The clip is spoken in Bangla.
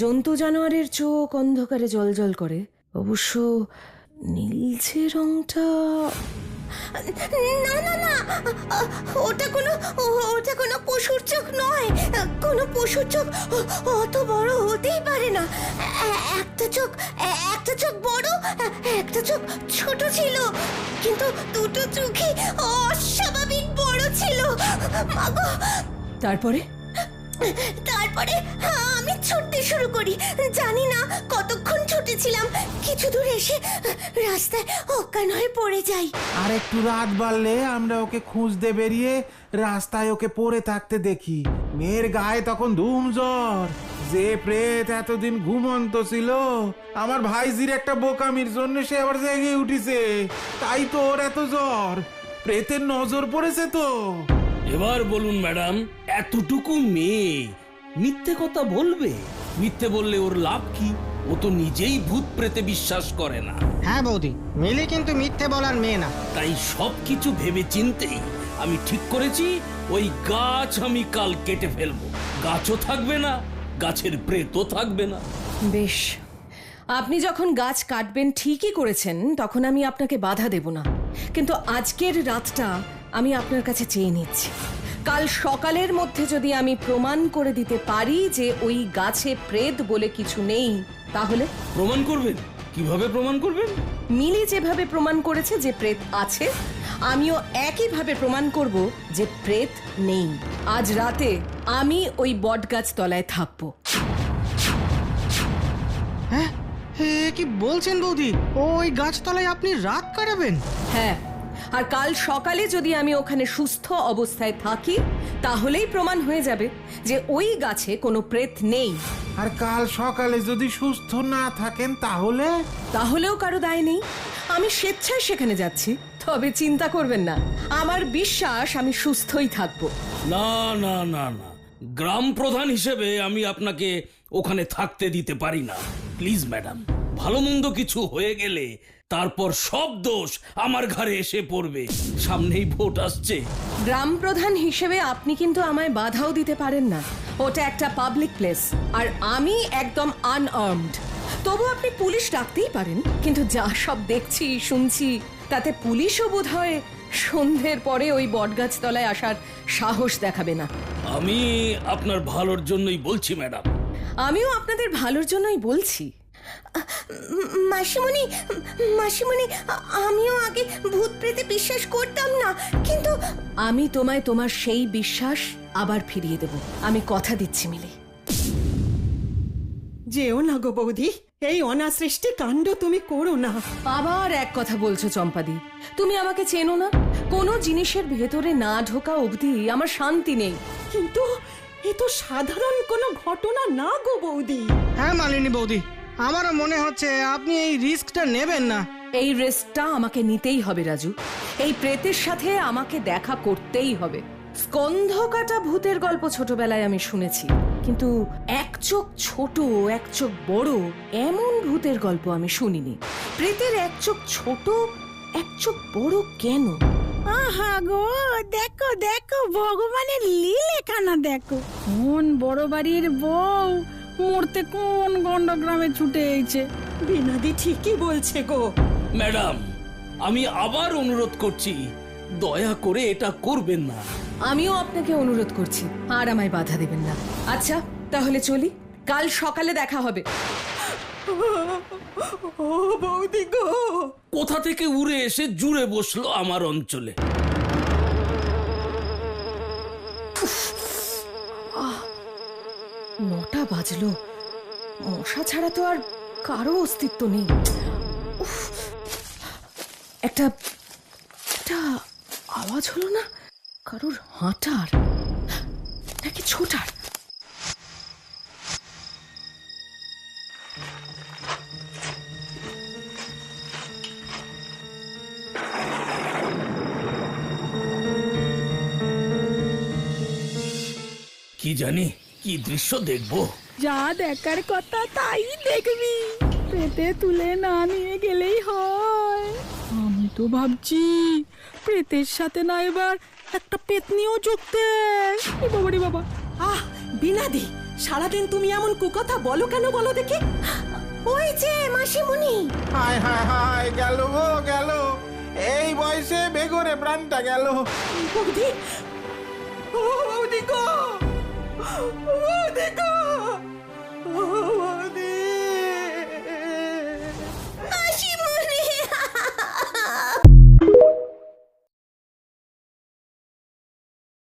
জন্তু জানোয়ারের চোখ অন্ধকারে জ্বলজ্বল করে, অবশ্য নীলচে রংটা। না না না, ওটা কোনো পশুর চোখ নয়। কোনো পশুর চোখ অত বড় হতেই পারে না। একটা চোখ বড়, একটা চোখ ছোট ছিল, কিন্তু দুটো চোখই অস্বাভাবিক বড় ছিল। মাগো! তারপরে আমি ছুটতে শুরু করি। জানি না কতক্ষণ ছুটেছিলাম, কিছু দূর এসে রাস্তায় অজ্ঞান হয়ে পড়ে যাই। আর একটু রাত বাড়লে আমরা ওকে খুঁজতে বেরিয়ে রাস্তায় ওকে পড়ে থাকতে দেখি। মেয়ের গায়ে তখন ধুম জ্বর। যে প্রেত এতদিন ঘুমন্ত ছিল, আমার ভাইজির একটা বোকামির জন্য সে আবার জেগে উঠিছে, তাই তো ওর এত জ্বর। প্রেতের নজর পড়েছে তো। এবার বলুন ম্যাডাম, এতটুকু মেয়ে মিথ্যে কথা বলবে? মিথ্যে বললে ওর লাভ কি? ও তো নিজেই ভূত প্রেতে বিশ্বাস করে না। হ্যাঁ বৌদি, মিলি কিন্তু মিথ্যে বলার মেয়ে না। তাই সবকিছু ভেবে চিন্তেই আমি ঠিক করেছি ওই গাছ আমি কাল কেটে ফেলবো। গাছও থাকবে না, গাছের প্রেতও থাকবে না। বেশ, আপনি যখন গাছ কাটবেন ঠিকই করেছেন, তখন আমি আপনাকে বাধা দেব না। কিন্তু আজকের রাতটা আমি আপনার কাছে চেয়ে নিচ্ছি। কাল সকালের মধ্যে যদি আমি প্রমাণ করে দিতে পারি যে ওই গাছে প্রেত বলে কিছু নেই, তাহলে। প্রমাণ করবেন? কিভাবে প্রমাণ করবেন? মিলি যেভাবে প্রমাণ করেছে যে প্রেত আছে, আমিও একইভাবে প্রমাণ করব যে প্রেত নেই। আজ রাতে আমি ওই বটগাছ তলায় থাকবো। হ্যাঁ, কি বলছেন বৌদি? ওই গাছতলায় আপনি রাত কাটাবেন? হ্যাঁ, আর কাল সকালে যদি আমি ওখানে সুস্থ অবস্থায় থাকি, তাহলেই প্রমাণ হয়ে যাবে যে ওই গাছে কোনো প্রেত নেই। আর কাল সকালে যদি সুস্থ না থাকেন তাহলেও কারো দায় নেই। আমি স্বেচ্ছায় সেখানে যাচ্ছি। তবে চিন্তা করবেন না, আমার বিশ্বাস আমি সুস্থই থাকবো। না না না না, গ্রাম প্রধান হিসেবে আমি আপনাকে ওখানে থাকতে দিতে পারি না। প্লিজ ম্যাডাম, ভালো মন্দ কিছু হয়ে গেলে তারপর সব দোষ আমার ঘাড়ে এসে পড়বে। সামনেই ভোট আসছে। গ্রাম প্রধান হিসেবে আপনি কিন্তু আমায় বাধাও দিতে পারেন না। ওটা একটা পাবলিক প্লেস, আর আমি একদম আনআর্মড। তবু আপনি পুলিশ ডাকতেই পারেন, কিন্তু যা সব দেখছি শুনছি, তাতে পুলিশও বোধহয় সন্ধ্যের পরে ওই বটগাছ তলায় আসার সাহস দেখাবে না। আমি আপনার ভালোর জন্যই বলছি ম্যাডাম। আমিও আপনাদের ভালোর জন্যই বলছি। মাসিমণি, আমিও আগে ভূত প্রেতে বিশ্বাস করতাম না, কিন্তু আমি তোমায় তোমার সেই বিশ্বাস আবার ফিরিয়ে দেব। আমি কথা দিচ্ছি মিলি। যেও না গো বৌদি, এই অনাসৃষ্টি কাণ্ড তুমি করো না। আবার এক কথা বলছো চম্পাদি? তুমি আমাকে চেনো না? কোনো জিনিসের ভেতরে না ঢোকা অবধি আমার শান্তি নেই। কিন্তু এ তো সাধারণ কোনো ঘটনা না গো বৌদি। হ্যাঁ মালিনী বৌদি, আমারও মনে হচ্ছে আপনি এই রিস্কটা নেবেন না। এই রিস্কটা আমাকে নিতেই হবে রাজু। এই প্রেতের সাথে আমাকে দেখা করতেই হবে। স্কন্ধ কাটা ভূতের গল্প ছোটবেলায় আমি শুনেছি, কিন্তু এক চোখ ছোট এক চোখ বড় এমন ভূতের গল্প আমি শুনিনি। প্রেতের এক চোখ ছোট এক চোখ বড় কেন? আহা গো, দেখো দেখো ভগবানের লীলেখানা দেখো। কোন বড় বাড়ির বউ মরতে কোন গন্ডগ্রামে ছুটে এইছে। বিনাদি ঠিকই বলছে গো। ম্যাডাম, আমি আবার অনুরোধ করছি, দয়া করে এটা করবেন না। আমিও আপনাকে অনুরোধ করছি, আর আমায় বাধা দেবেন না। আচ্ছা তাহলে চলি, কাল সকালে দেখা হবে। ও বৌদি গো, কোথা থেকে উড়ে এসে জুড়ে বসলো আমার অঞ্চলে। 9টা বাজলো, মশা ছাড়া তো আর কারো অস্তিত্ব নেই। একটা আওয়াজ হলো না? কারোর হাঁটার নাকি ছোটার? কি জানি কি দৃশ্য দেখবো। যা দেখার কথা তাই দেখবি, পেটে তুলে না নিয়ে গেলেই হয়। আমি তো ভাবছি প্রেতের সাথে না এবার একটা পেতনিও যুক্ত। বাবা রে বাবা। আহ বিনাদি, সারাদিন তুমি এমন কুকথা বলো কেন বলো দেখি? ওই যে মাসিমণি। হায় হায় হায়, গেল গো গেল, এই বয়সে বেঘরে প্রাণটা গেল। বৌদি, ও বৌদি গো!